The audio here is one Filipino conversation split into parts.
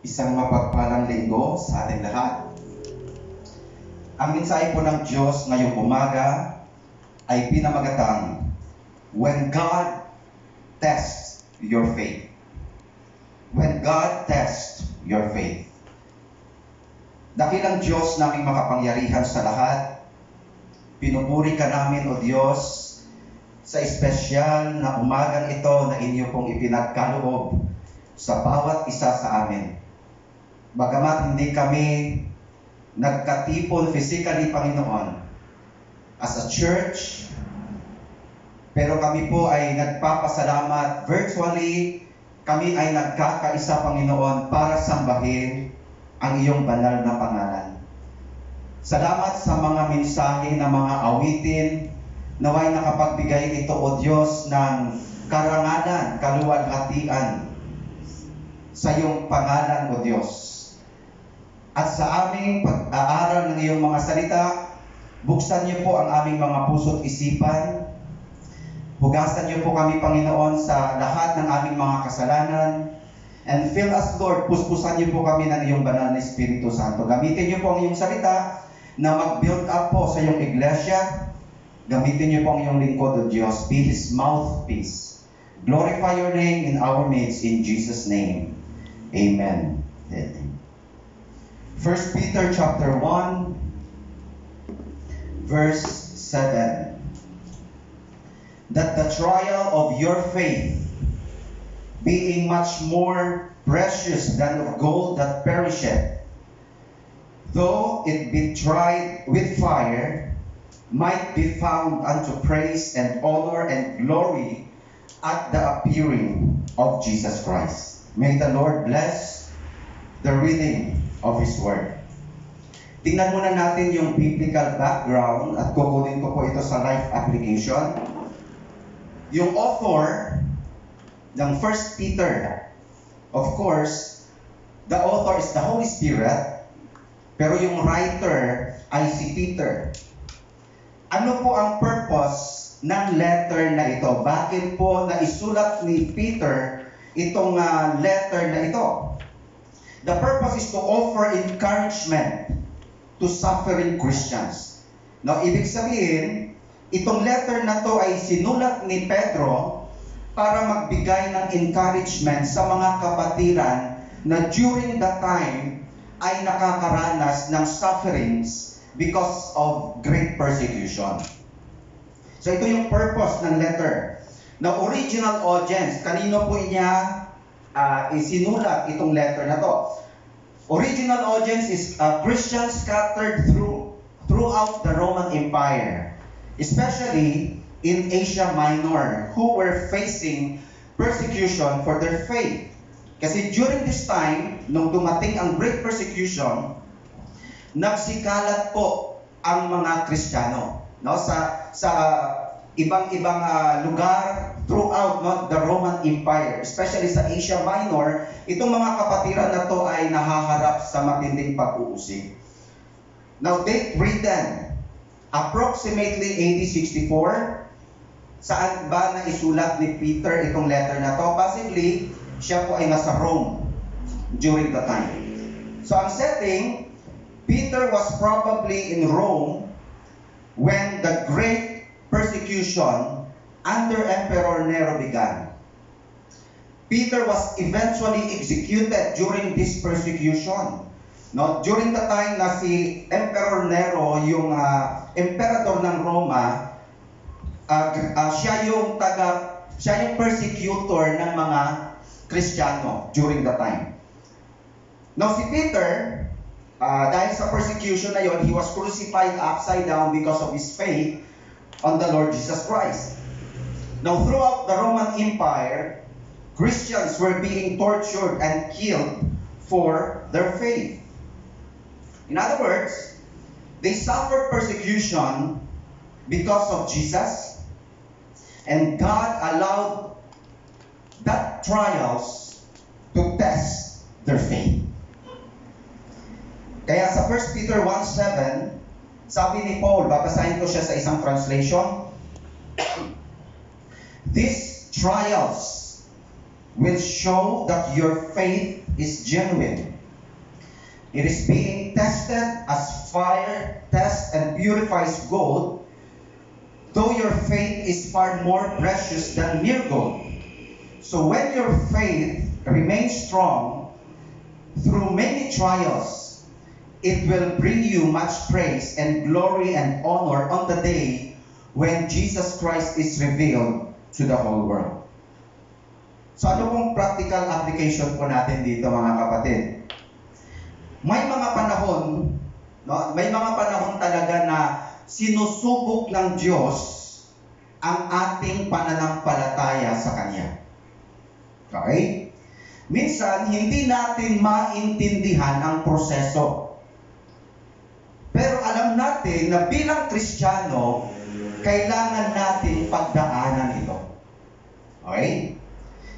Isang mapagpalang linggo sa ating lahat. Ang mensahe po ng Diyos ngayong umaga ay pinamagatang, When God tests your faith. When God tests your faith. Dakilang Diyos naming makapangyarihan sa lahat, pinupuri ka namin, O Diyos, sa espesyal na umagang ito na inyo pong ipinagkaloob sa bawat isa sa amin. Bagamat hindi kami nagkatipon physically, Panginoon, as a church, pero kami po ay nagpapasalamat virtually, kami ay nagkakaisa, Panginoon, para sambahin ang iyong banal na pangalan. Salamat sa mga mensahe na mga awitin, naway nakapagbigay ito, O Diyos, ng karangalan, kaluwalhatian sa iyong pangalan, O Diyos. At sa aming pag-aaral ng iyong mga salita, buksan niyo po ang aming mga puso't isipan. Hugasan niyo po kami, Panginoon, sa lahat ng aming mga kasalanan. And fill us, Lord, puspusan niyo po kami ng iyong banal na Espiritu Santo. Gamitin niyo po ang iyong salita na mag-build up po sa iyong iglesia. Gamitin niyo po ang iyong lingkod, O Diyos. Be His mouthpiece. Glorify your name in our midst, in Jesus' name. Amen. 1 Peter chapter 1, verse 7. That the trial of your faith, being much more precious than of gold that perisheth, though it be tried with fire, might be found unto praise and honor and glory at the appearing of Jesus Christ. May the Lord bless the reading of His Word. Tingnan muna natin yung biblical background at kukunin ko po ito sa life application. Yung author ng 1 Peter, of course, the author is the Holy Spirit, pero yung writer ay si Peter. Ano po ang purpose ng letter na ito? Bakit po naisulat ni Peter itong letter na ito? The purpose is to offer encouragement to suffering Christians. Now, ibig sabihin, itong letter na to ay sinulat ni Pedro para magbigay ng encouragement sa mga kapatiran na during that time ay nakakaranas ng sufferings because of great persecution. So ito yung purpose ng letter. The original audience, kanino po niya isinulat itong letter na to? Original audience is Christians scattered throughout the Roman Empire, especially in Asia Minor, who were facing persecution for their faith. Kasi during this time, nung dumating ang great persecution, nagsikalat po ang mga Kristiyano, no, sa ibang-ibang lugar throughout the Roman Empire, especially sa Asia Minor. Itong mga kapatiran na to ay nahaharap sa matinding pag-uusig. Now, date written approximately AD 64. Saan ba na isulat ni Peter itong letter na to? Possibly, siya po ay nasa Rome during the time. So, ang setting, Peter was probably in Rome when the great persecution under Emperor Nero began. Peter was eventually executed during this persecution. No, during the time na si Emperor Nero, yung emperador ng Roma, siya yung persecutor ng mga Kristiyano during the time. Now si Peter, dahil sa persecution na yon, he was crucified upside down because of his faith on the Lord Jesus Christ. Now throughout the Roman Empire, Christians were being tortured and killed for their faith. In other words, they suffered persecution because of Jesus, and God allowed that trials to test their faith. Kaya sa 1 Peter 1:7, sabi ni Paul, babasahin ko siya sa isang translation, these trials will show that your faith is genuine. It is being tested as fire tests and purifies gold, though your faith is far more precious than mere gold. So when your faith remains strong through many trials, it will bring you much praise and glory and honor on the day when Jesus Christ is revealed to the whole world. So ano pong practical application po natin dito, mga kapatid? May mga panahon, may mga panahon talaga na sinusubok ng Diyos ang ating pananampalataya sa Kanya. Okay? Minsan, hindi natin maintindihan ang proseso. Pero alam natin na bilang Kristiyano, kailangan natin pagdaanan ito. Okay?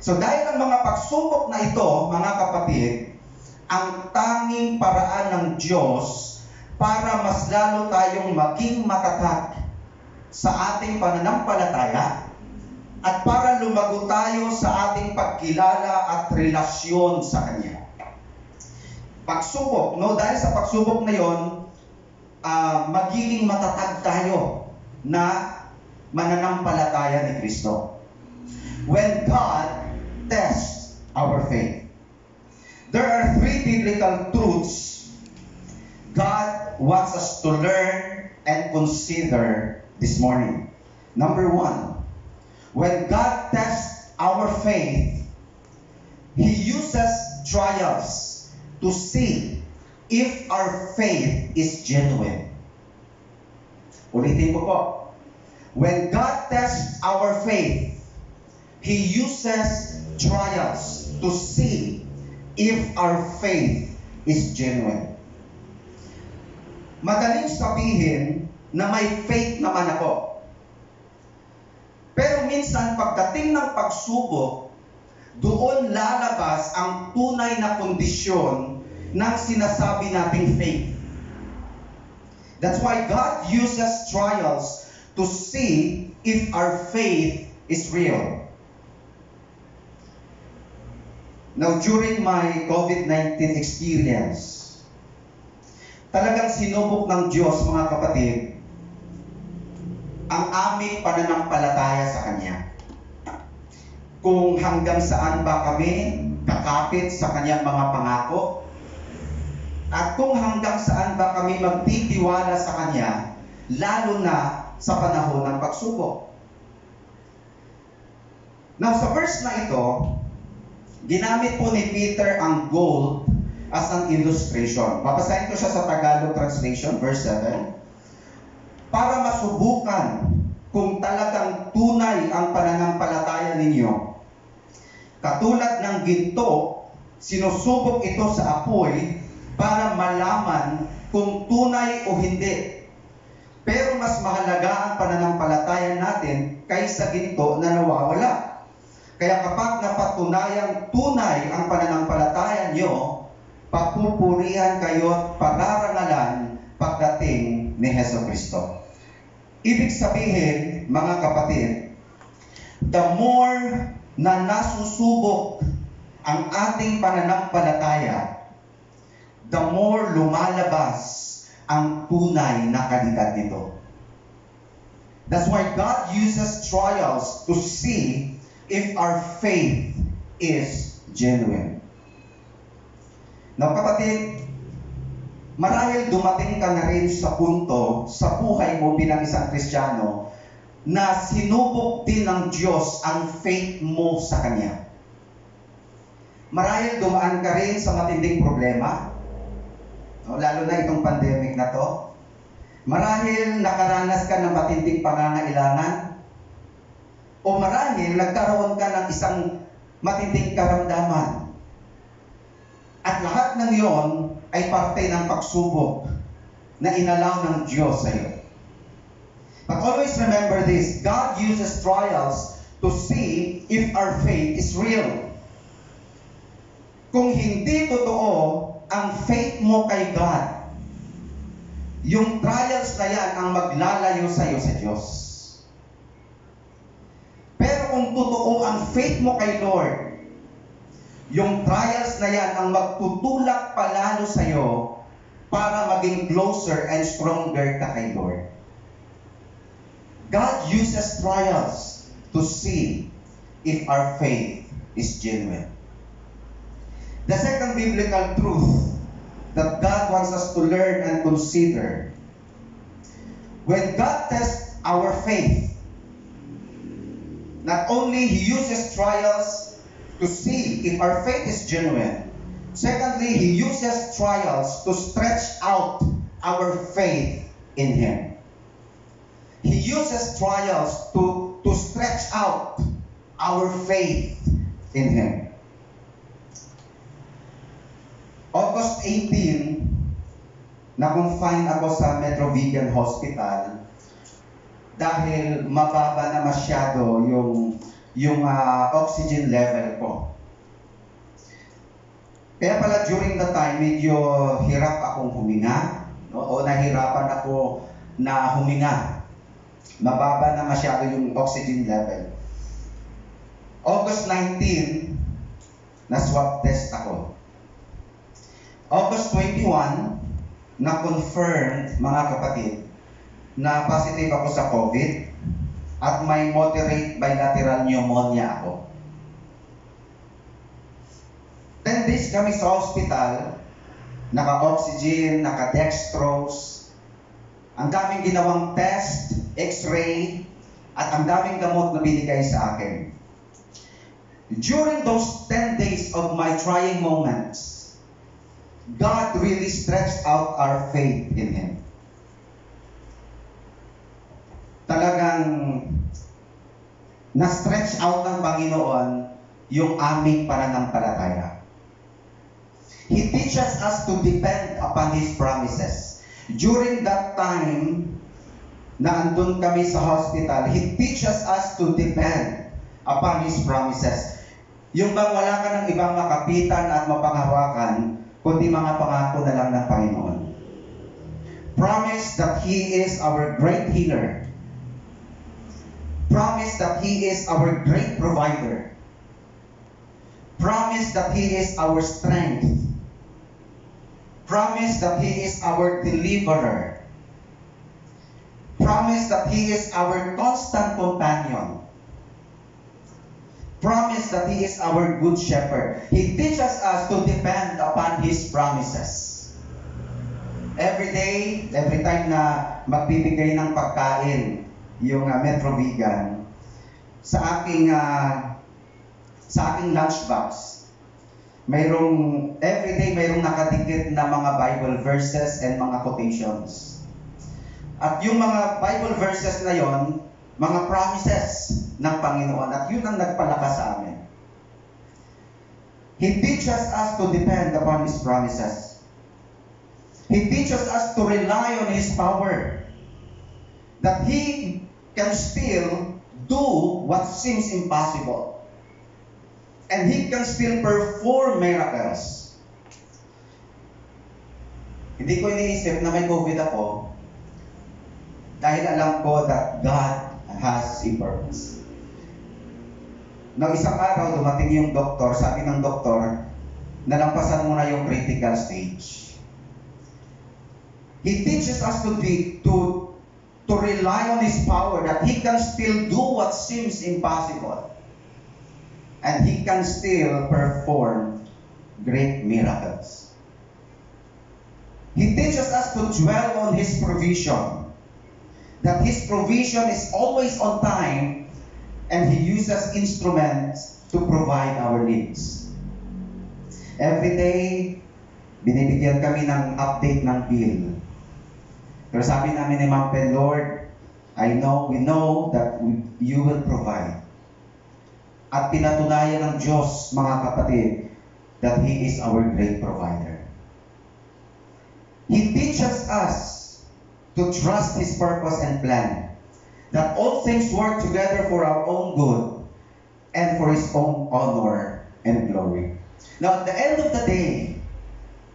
So dahil ang mga pagsubok na ito, mga kapatid, ang tanging paraan ng Diyos para mas lalo tayong maging matatag sa ating pananampalataya at para lumago tayo sa ating pagkilala at relasyon sa Kanya. Pagsubok, dahil sa pagsubok na yon, magiging matatag tayo na mananampalataya ni Kristo. When God tests our faith, there are three biblical truths God wants us to learn and consider this morning. Number one, when God tests our faith, He uses trials to see if our faith is genuine. Ulitin ko po. When God tests our faith, He uses trials to see if our faith is genuine. Madaling sabihin na may faith naman ako. Pero minsan pagdating ng pagsubok, doon lalabas ang tunay na kondisyon ng sinasabi nating faith. That's why God uses trials to see if our faith is real. Now, during my COVID-19 experience, talagang sinubok ng Diyos, mga kapatid, ang aming pananampalataya sa Kanya. Kung hanggang saan ba kami kakapit sa Kanyang mga pangako, at kung hanggang saan ba kami magtitiwala sa Kanya, lalo na sa panahon ng pagsubok. Now, sa verse na ito, ginamit po ni Peter ang gold as an illustration. Babasahin ko siya sa Tagalog translation, verse 7. Para masubukan kung talagang tunay ang pananampalataya ninyo. Katulad ng ginto, sinusubok ito sa apoy para malaman kung tunay o hindi. Pero mas mahalaga ang pananampalataya natin kaysa ginto na nawawala. Kaya kapag napatunayang tunay ang pananampalataya nyo, papupurihan kayo at pararangalan pagdating ni Jesucristo. Ibig sabihin, mga kapatid, the more na nasusubok ang ating pananampalataya, the more lumalabas ang tunay na kalidad nito. That's why God uses trials to see if our faith is genuine. Now, kapatid, marahil dumating ka na rin sa punto sa buhay mo bilang isang Kristiyano na sinubok din ng Diyos ang faith mo sa Kanya. Marahil dumaan ka rin sa matinding problema, lalo na itong pandemic na to. Marahil nakaranas ka ng matinding pangangailangan, o marahil nagkaroon ka ng isang matinding karamdaman. At lahat ng iyon ay parte ng pagsubok na inalaw ng Diyos sa iyo. But always remember this, God uses trials to see if our faith is real. Kung hindi totoo ang faith mo kay God, yung trials na yan ang maglalayo sa iyo sa Diyos. Pero kung totoo ang faith mo kay Lord, Yung trials na yan ang magtutulak palalo sa'yo para maging closer and stronger ka kay Lord. God uses trials to see if our faith is genuine. The second biblical truth that God wants us to learn and consider, when God tests our faith, not only He uses trials to see if our faith is genuine, secondly, He uses trials to stretch out our faith in Him. He uses trials to stretch out our faith in Him. August 18, na-confine ako sa Metro Vegan Hospital dahil mababa na masyado yung oxygen level ko. Kaya pala during the time, medyo hirap akong huminga, no? O nahirapan ako na huminga. Mababa na masyado yung oxygen level. August 19, na-swab test ako. August 21, na-confirmed, mga kapatid, na positive ako sa COVID at may moderate bilateral pneumonia ako. 10 days kami sa hospital, naka-oxygen, naka-dextrose, ang daming ginawang test, x-ray, at ang daming gamot na binigay sa akin. During those 10 days of my trying moments, God really stretched out our faith in Him. Talagang na-stretch out ng Panginoon yung aming pananampalataya. He teaches us to depend upon His promises. During that time na andun kami sa hospital, He teaches us to depend upon His promises. Yung bang wala ka ng ibang makapitan at mapanghawakan, kundi mga pangako na lang ng Panginoon. Promise that He is our great healer. Promise that He is our great provider. Promise that He is our strength. Promise that He is our deliverer. Promise that He is our constant companion. Promise that He is our good shepherd. He teaches us to depend upon His promises. Every day, every time na magbibigay ng pagkain yung Metro Vegan sa aking lunchbox, everyday mayroong nakadikit na mga Bible verses and mga quotations. At yung mga Bible verses na yon, mga promises ng Panginoon, at yun ang nagpalakas sa amin. He teaches us to depend upon His promises. He teaches us to rely on His power. That He can still do what seems impossible. And He can still perform miracles. Hindi ko iniisip na may COVID ako dahil alam ko that God has a purpose. Nang isang araw, dumating yung doktor, sabi ng doktor, nalampasan mo na yung critical stage. He teaches us to rely on His power, that He can still do what seems impossible. And He can still perform great miracles. He teaches us to dwell on His provision, that His provision is always on time, and He uses instruments to provide our needs. Every day, binibigyan kami ng update ng bill. Pero sabi namin ni Ma'am Pen, Lord, we know that You will provide. At pinatunayan ng Diyos, mga kapatid, that He is our great provider. He teaches us to trust His purpose and plan, that all things work together for our own good and for His own honor and glory. Now, at the end of the day,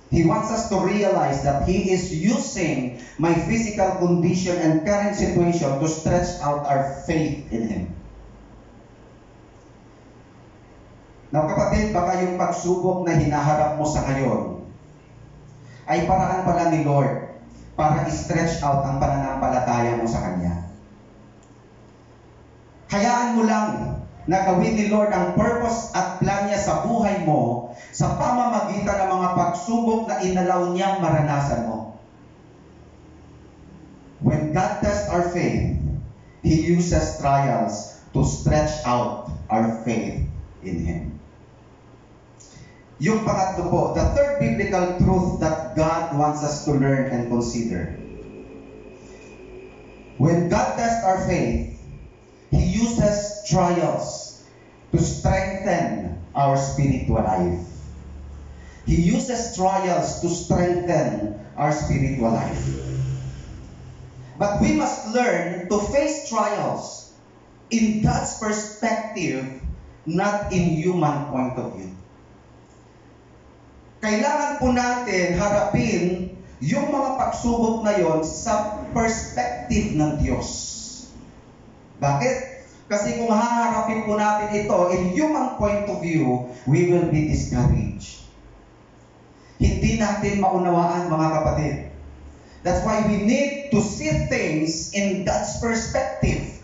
He wants us to realize that He is using my physical condition and current situation to stretch out our faith in Him. Now kapatid, baka yung pagsubok na hinaharap mo sa ngayon ay paraan pala ni Lord para i-stretch out ang pananampalataya mo sa Kanya. Hayaan mo lang na gawin ni Lord ang purpose at plan niya sa buhay mo sa pamamagitan ng mga pagsubok na inalaw niyang maranasan mo. When God tests our faith, He uses trials to stretch out our faith in Him. Yung pangatlo po, the third biblical truth that God wants us to learn and consider. When God tests our faith, He uses trials to strengthen our spiritual life. He uses trials to strengthen our spiritual life. But we must learn to face trials in God's perspective, not in human point of view. Kailangan po natin harapin yung mga pagsubok na yon sa perspective ng Diyos. Bakit? Kasi kung haharapin po natin ito in human point of view, we will be discouraged. Hindi natin maunawaan, mga kapatid. That's why we need to see things in God's perspective.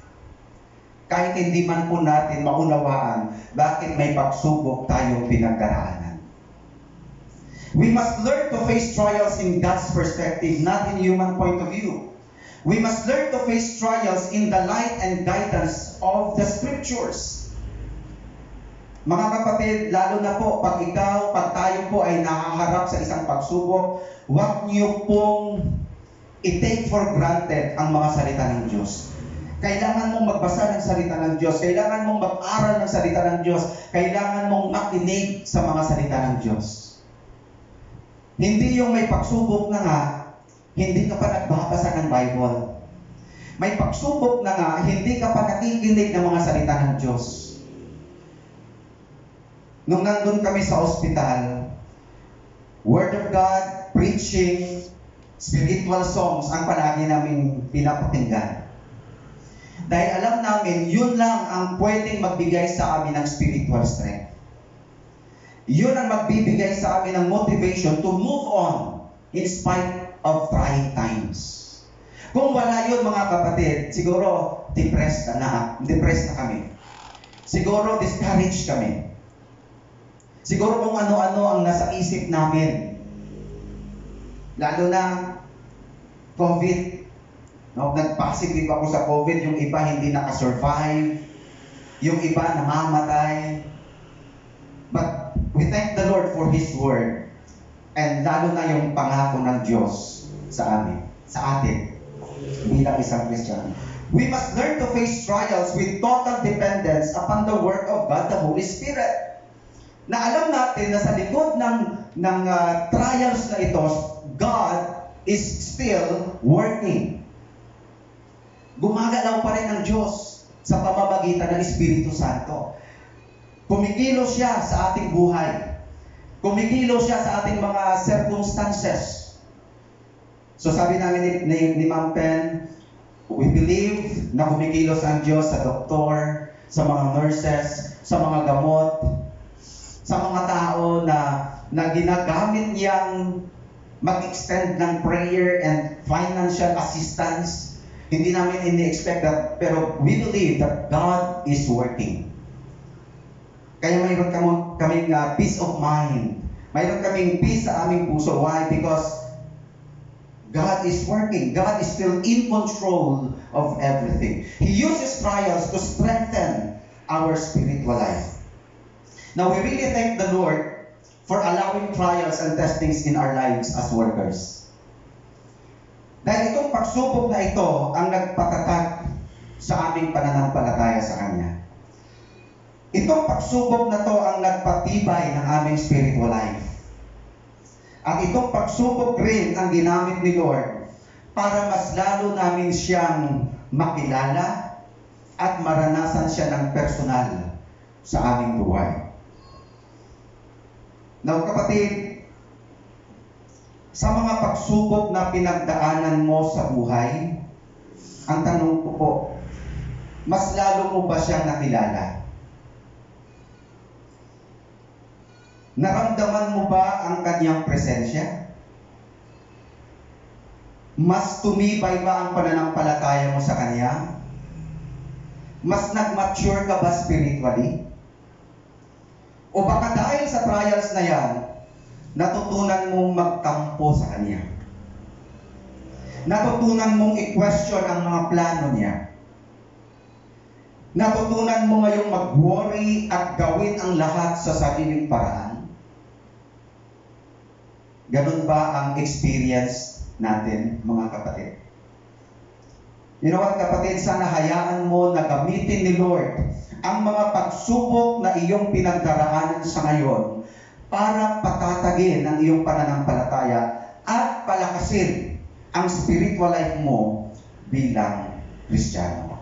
Kahit hindi man po natin maunawaan bakit may pagsubok tayong pinagdaraanan. We must learn to face trials in God's perspective, not in human point of view. We must learn to face trials in the light and guidance of the Scriptures. Mga kapatid, lalo na po pag tayo po ay nakaharap sa isang pagsubok, huwag niyo pong i-take for granted ang mga salita ng Diyos. Kailangan mong magbasa ng salita ng Diyos. Kailangan mong mag-aral ng salita ng Diyos. Kailangan mong makinig sa mga salita ng Diyos. Hindi yung may pagsubok na nga, hindi ka pa nagbabasa ng Bible. May pagsubok na nga, hindi ka pa nakikinig ng mga salita ng Diyos. Nung nandun kami sa ospital, Word of God, preaching, spiritual songs ang palagi namin pinapakinggan. Dahil alam namin, yun lang ang pwedeng magbigay sa amin ng spiritual strength. Yun ang magbibigay sa amin ng motivation to move on in spite of trying times. Kung wala yun, mga kapatid, siguro depressed na kami. Siguro discouraged kami. Siguro kung ano-ano ang nasa isip namin. Lalo na COVID. No, nag-positive ako sa COVID, yung iba hindi nakasurvive, yung iba namamatay. But we thank the Lord for His Word. And lalo na yung pangako ng Diyos sa atin, bilang isang Christian. We must learn to face trials with total dependence upon the work of God, the Holy Spirit. Na alam natin na sa likod ng trials na ito, God is still working. Gumagalaw pa rin ang Diyos sa pamamagitan ng Espiritu Santo. Kumikilos siya sa ating buhay. Kumikilos siya sa ating mga circumstances. So sabi namin ni Ma'am Pen, we believe na kumikilos ang Diyos sa doktor, sa mga nurses, sa mga gamot, sa mga tao na ginagamit niyang mag-extend ng prayer and financial assistance. Hindi namin ini-expect that, pero we believe that God is working. Kaya mayroon kaming peace of mind. Mayroon kaming peace sa aming puso. Why? Because God is working. God is still in control of everything. He uses trials to strengthen our spiritual life. Now, we really thank the Lord for allowing trials and testings in our lives as workers. Dahil itong pagsubok na ito ang nagpatatag sa aming pananampalataya sa Kanya. Itong pagsubok na to ang nagpatibay ng aming spiritual life. At itong pagsubok rin ang ginamit ni Lord para mas lalo namin siyang makilala at maranasan siya ng personal sa aming buhay. Now, kapatid, sa mga pagsubok na pinagdaanan mo sa buhay, ang tanong ko po, mas lalo mo ba siyang nakilala? Naramdaman mo ba ang kanyang presensya? Mas tumibay ba ang pananampalataya mo sa kanya? Mas nag-mature ka ba spiritually? O baka dahil sa trials na yan, natutunan mong magtampo sa kanya. Natutunan mong i-question ang mga plano niya. Natutunan mo ngayong mag-worry at gawin ang lahat sa sariling paraan. Ganun ba ang experience natin, mga kapatid? You know what, kapatid, sana hayaan mo na gamitin ni Lord ang mga pagsubok na iyong pinagdaraanan sa ngayon para patatagin ang iyong pananampalataya at palakasin ang spiritual life mo bilang Kristiyano.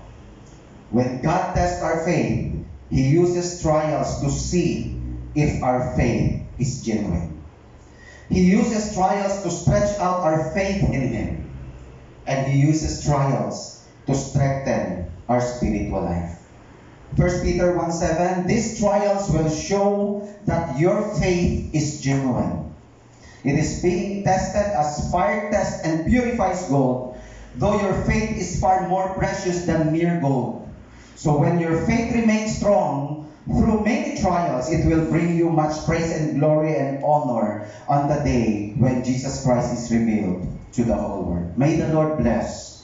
When God tests our faith, He uses trials to see if our faith is genuine. He uses trials to stretch out our faith in Him. And He uses trials to strengthen our spiritual life. 1 Peter 1:7, these trials will show that your faith is genuine. It is being tested as fire tests and purifies gold, though your faith is far more precious than mere gold. So when your faith remains strong, through many trials, it will bring you much praise and glory and honor on the day when Jesus Christ is revealed to the whole world. May the Lord bless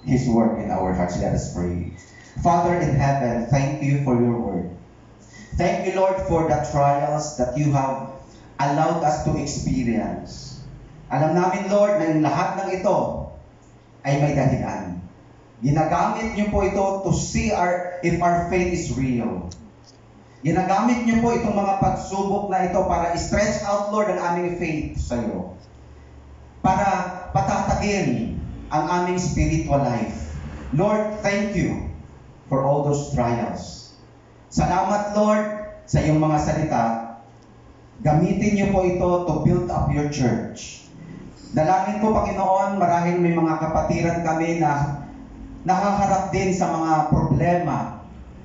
His work in our hearts. Let us pray. Father in heaven, thank you for your word. Thank you, Lord, for the trials that you have allowed us to experience. Alam namin, Lord, na yung lahat ng ito ay may dahilan. Ginagamit niyo po ito to see if our faith is real. Ginagamit niyo po itong mga pagsubok na ito para stretch out, Lord, ang aming faith sa iyo. Para patatagin ang aming spiritual life. Lord, thank you for all those trials. Salamat, Lord, sa iyong mga salita. Gamitin niyo po ito to build up your church. Dalangin ko, Panginoon, marahil may mga kapatiran kami na nahaharap din sa mga problema,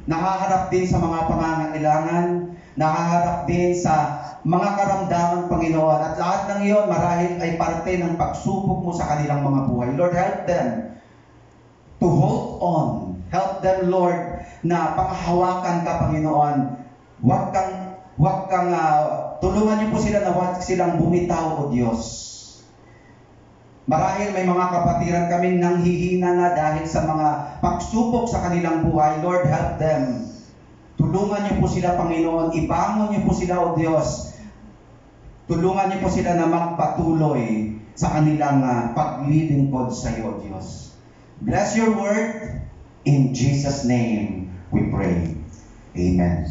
nahaharap din sa mga pangangailangan, nahaharap din sa mga karamdaman, Panginoon. At lahat ng iyon marahil ay parte ng pagsubok mo sa kanilang mga buhay. Lord, help them to hold on. Help them, Lord, na panghahawakan ka, Panginoon. Tulungan niyo po sila na huwag silang bumitaw, O Diyos. Marahil may mga kapatiran kaming nanghihina na dahil sa mga pagsubok sa kanilang buhay. Lord, help them. Tulungan niyo po sila, Panginoon. Ibangon niyo po sila, O Diyos. Tulungan niyo po sila na magpatuloy sa kanilang paglilingkod sa iyo, O Diyos. Bless your word. In Jesus' name we pray. Amen.